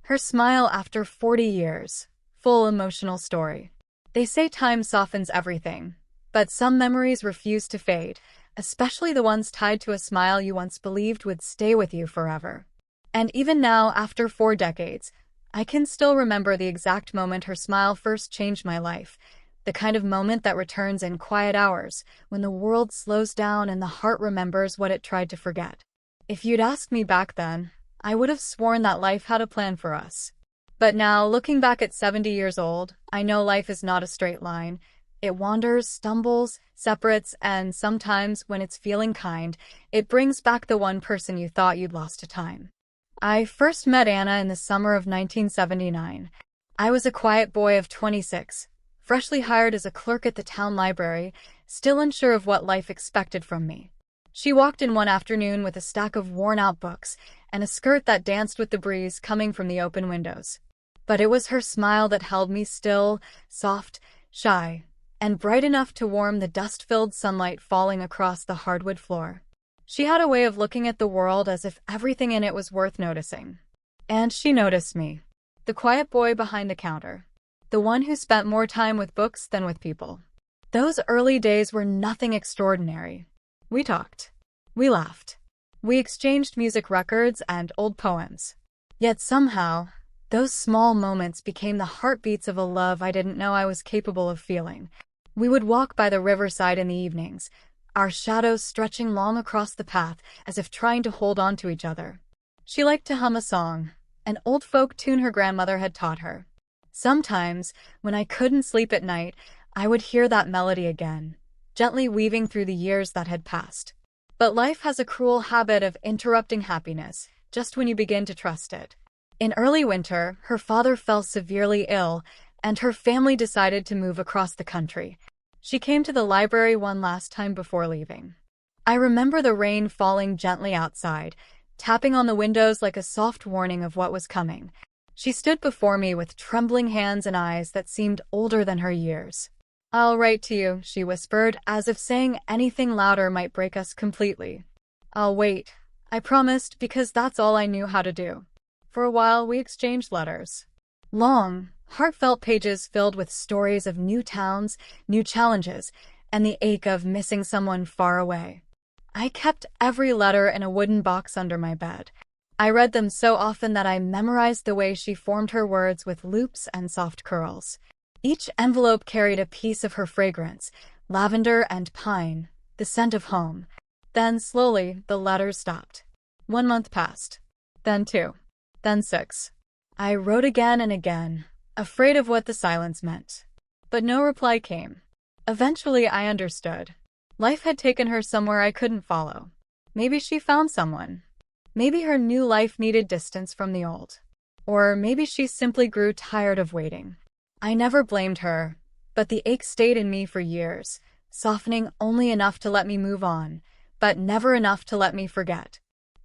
Her smile after 40 years. Full emotional story. They say time softens everything, but some memories refuse to fade, especially the ones tied to a smile you once believed would stay with you forever. And even now, after 4 decades, I can still remember the exact moment her smile first changed my life. The kind of moment that returns in quiet hours, when the world slows down and the heart remembers what it tried to forget. If you'd asked me back then, I would have sworn that life had a plan for us. But now, looking back at 70 years old, I know life is not a straight line. It wanders, stumbles, separates, and sometimes, when it's feeling kind, it brings back the one person you thought you'd lost to time. I first met Anna in the summer of 1979. I was a quiet boy of 26, freshly hired as a clerk at the town library, still unsure of what life expected from me. She walked in one afternoon with a stack of worn-out books and a skirt that danced with the breeze coming from the open windows. But it was her smile that held me still, soft, shy, and bright enough to warm the dust-filled sunlight falling across the hardwood floor. She had a way of looking at the world as if everything in it was worth noticing. And she noticed me. The quiet boy behind the counter. The one who spent more time with books than with people. Those early days were nothing extraordinary. We talked. We laughed. We exchanged music records and old poems. Yet somehow, those small moments became the heartbeats of a love I didn't know I was capable of feeling. We would walk by the riverside in the evenings, our shadows stretching long across the path as if trying to hold on to each other. She liked to hum a song, an old folk tune her grandmother had taught her. Sometimes, when I couldn't sleep at night, I would hear that melody again, gently weaving through the years that had passed. But life has a cruel habit of interrupting happiness, just when you begin to trust it. In early winter, her father fell severely ill, and her family decided to move across the country. She came to the library one last time before leaving. I remember the rain falling gently outside, tapping on the windows like a soft warning of what was coming. She stood before me with trembling hands and eyes that seemed older than her years. "I'll write to you," she whispered, as if saying anything louder might break us completely. "I'll wait," I promised, because that's all I knew how to do. For a while, we exchanged letters. Long, heartfelt pages filled with stories of new towns, new challenges, and the ache of missing someone far away. I kept every letter in a wooden box under my bed. I read them so often that I memorized the way she formed her words with loops and soft curls. Each envelope carried a piece of her fragrance, lavender and pine, the scent of home. Then, slowly, the letters stopped. 1 month passed. Then 2. Then 6. I wrote again and again, afraid of what the silence meant. But no reply came. Eventually, I understood. Life had taken her somewhere I couldn't follow. Maybe she found someone. Maybe her new life needed distance from the old. Or maybe she simply grew tired of waiting. I never blamed her, but the ache stayed in me for years, softening only enough to let me move on, but never enough to let me forget.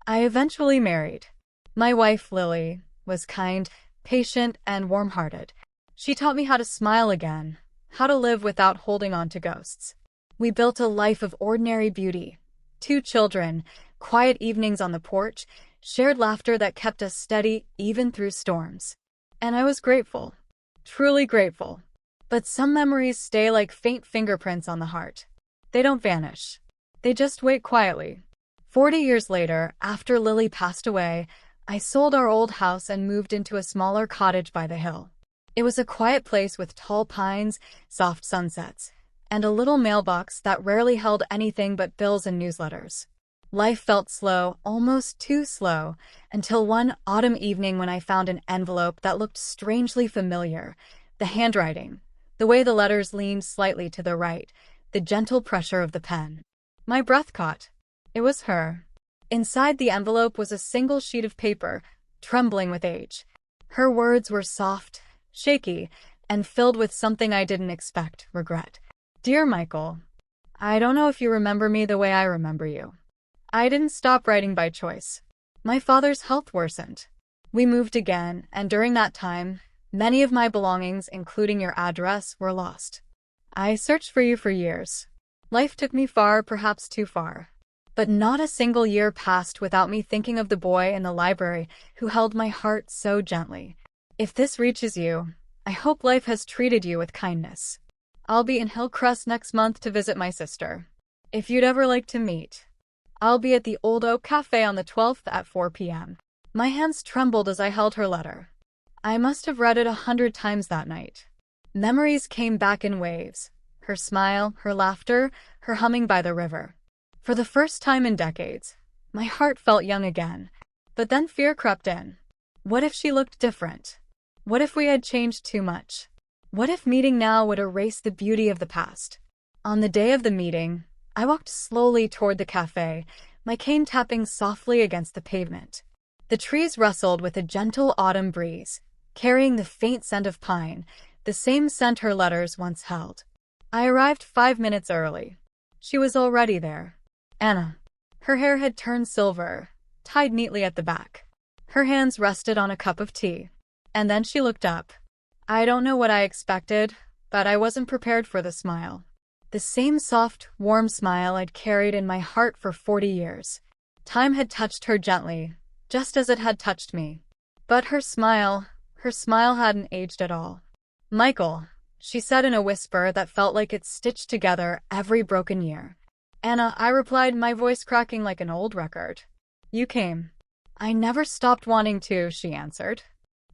I eventually married. My wife, Lily, was kind, patient, and warm-hearted. She taught me how to smile again, how to live without holding on to ghosts. We built a life of ordinary beauty. 2 children, quiet evenings on the porch, shared laughter that kept us steady even through storms. And I was grateful. Truly grateful. But some memories stay like faint fingerprints on the heart. They don't vanish. They just wait quietly. 40 years later, after Lily passed away, I sold our old house and moved into a smaller cottage by the hill. It was a quiet place with tall pines, soft sunsets, and a little mailbox that rarely held anything but bills and newsletters. Life felt slow, almost too slow, until one autumn evening when I found an envelope that looked strangely familiar. The handwriting, the way the letters leaned slightly to the right, the gentle pressure of the pen. My breath caught. It was her. Inside the envelope was a single sheet of paper, trembling with age. Her words were soft, shaky, and filled with something I didn't expect: regret. "Dear Michael, I don't know if you remember me the way I remember you. I didn't stop writing by choice. My father's health worsened. We moved again, and during that time, many of my belongings, including your address, were lost. I searched for you for years. Life took me far, perhaps too far. But not a single year passed without me thinking of the boy in the library who held my heart so gently. If this reaches you, I hope life has treated you with kindness. I'll be in Hillcrest next month to visit my sister. If you'd ever like to meet, I'll be at the Old Oak Cafe on the 12th at 4 p.m. My hands trembled as I held her letter. I must have read it 100 times that night. Memories came back in waves. Her smile, her laughter, her humming by the river. For the first time in decades, my heart felt young again. But then fear crept in. What if she looked different? What if we had changed too much? What if meeting now would erase the beauty of the past? On the day of the meeting, I walked slowly toward the cafe, my cane tapping softly against the pavement. The trees rustled with a gentle autumn breeze, carrying the faint scent of pine, the same scent her letters once held. I arrived 5 minutes early. She was already there. Anna. Her hair had turned silver, tied neatly at the back. Her hands rested on a cup of tea. And then she looked up. I don't know what I expected, but I wasn't prepared for the smile. The same soft, warm smile I'd carried in my heart for 40 years. Time had touched her gently, just as it had touched me. But her smile hadn't aged at all. Michael, she said in a whisper that felt like it stitched together every broken year. Anna, I replied, my voice cracking like an old record. You came. I never stopped wanting to, she answered.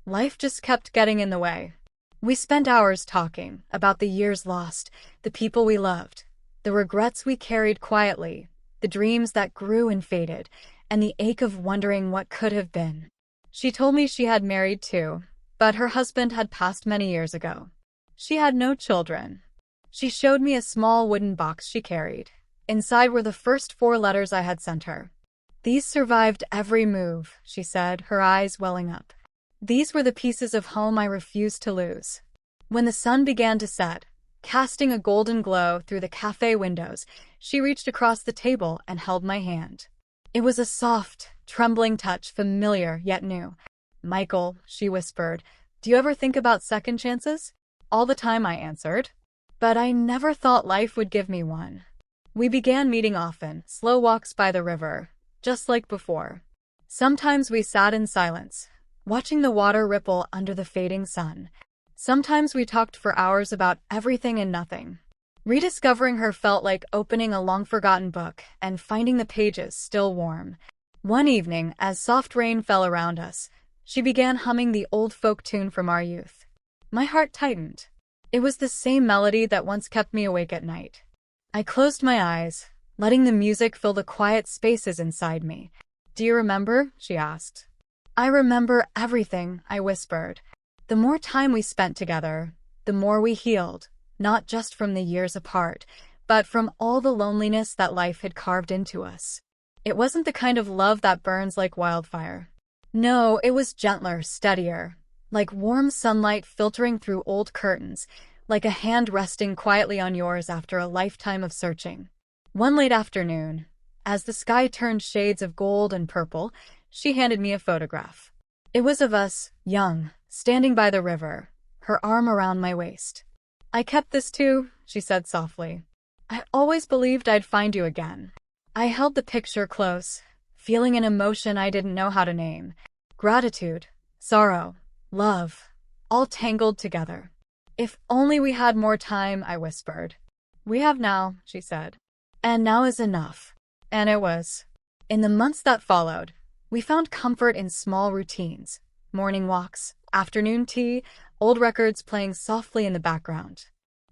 Life just kept getting in the way. We spent hours talking about the years lost, the people we loved, the regrets we carried quietly, the dreams that grew and faded, and the ache of wondering what could have been. She told me she had married too, but her husband had passed many years ago. She had no children. She showed me a small wooden box she carried. Inside were the first 4 letters I had sent her. These survived every move, she said, her eyes welling up. These were the pieces of home I refused to lose. When the sun began to set, casting a golden glow through the cafe windows, she reached across the table and held my hand. It was a soft, trembling touch, familiar yet new. Michael, she whispered, do you ever think about second chances? All the time, I answered. But I never thought life would give me one. We began meeting often, slow walks by the river, just like before. Sometimes we sat in silence, watching the water ripple under the fading sun. Sometimes we talked for hours about everything and nothing. Rediscovering her felt like opening a long-forgotten book and finding the pages still warm. One evening, as soft rain fell around us, she began humming the old folk tune from our youth. My heart tightened. It was the same melody that once kept me awake at night. I closed my eyes, letting the music fill the quiet spaces inside me. Do you remember? She asked. I remember everything, I whispered. The more time we spent together, the more we healed, not just from the years apart, but from all the loneliness that life had carved into us. It wasn't the kind of love that burns like wildfire. No, it was gentler, steadier, like warm sunlight filtering through old curtains, like a hand resting quietly on yours after a lifetime of searching. One late afternoon, as the sky turned shades of gold and purple, she handed me a photograph. It was of us, young, standing by the river, her arm around my waist. I kept this too, she said softly. I always believed I'd find you again. I held the picture close, feeling an emotion I didn't know how to name. Gratitude, sorrow, love, all tangled together. If only we had more time, I whispered. We have now, she said. And now is enough. And it was. In the months that followed, we found comfort in small routines. Morning walks, afternoon tea, old records playing softly in the background.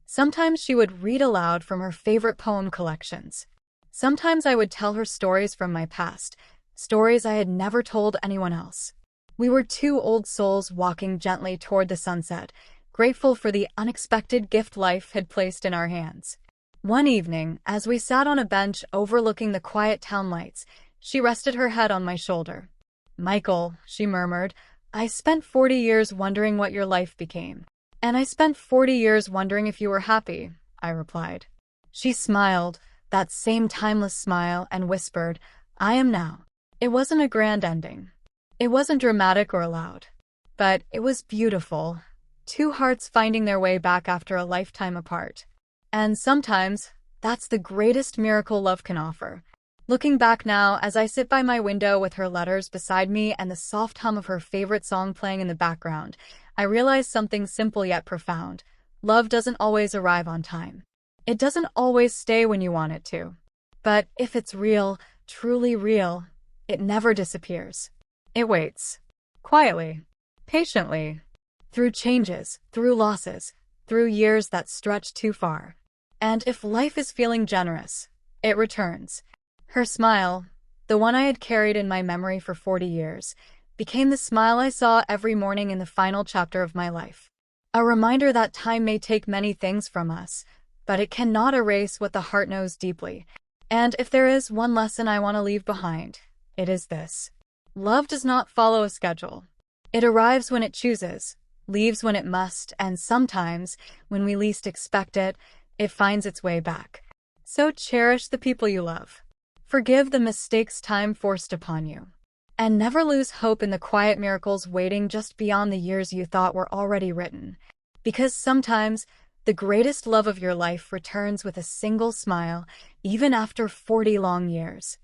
Sometimes she would read aloud from her favorite poem collections. Sometimes I would tell her stories from my past, stories I had never told anyone else. We were 2 old souls walking gently toward the sunset, grateful for the unexpected gift life had placed in our hands. One evening, as we sat on a bench overlooking the quiet town lights, she rested her head on my shoulder. Michael, she murmured, I spent 40 years wondering what your life became. And I spent 40 years wondering if you were happy, I replied. She smiled, that same timeless smile, and whispered, I am now. It wasn't a grand ending. It wasn't dramatic or loud. But it was beautiful. 2 hearts finding their way back after a lifetime apart. And sometimes, that's the greatest miracle love can offer. Looking back now, as I sit by my window with her letters beside me and the soft hum of her favorite song playing in the background, I realize something simple yet profound. Love doesn't always arrive on time. It doesn't always stay when you want it to. But if it's real, truly real, it never disappears. It waits. Quietly. Patiently. Through changes, through losses, through years that stretch too far. And if life is feeling generous, it returns. Her smile, the one I had carried in my memory for 40 years, became the smile I saw every morning in the final chapter of my life. A reminder that time may take many things from us, but it cannot erase what the heart knows deeply. And if there is one lesson I want to leave behind, it is this. Love does not follow a schedule. It arrives when it chooses, leaves when it must, and sometimes, when we least expect it, it finds its way back. So cherish the people you love. Forgive the mistakes time forced upon you. And never lose hope in the quiet miracles waiting just beyond the years you thought were already written. Because sometimes, the greatest love of your life returns with a single smile, even after 40 long years.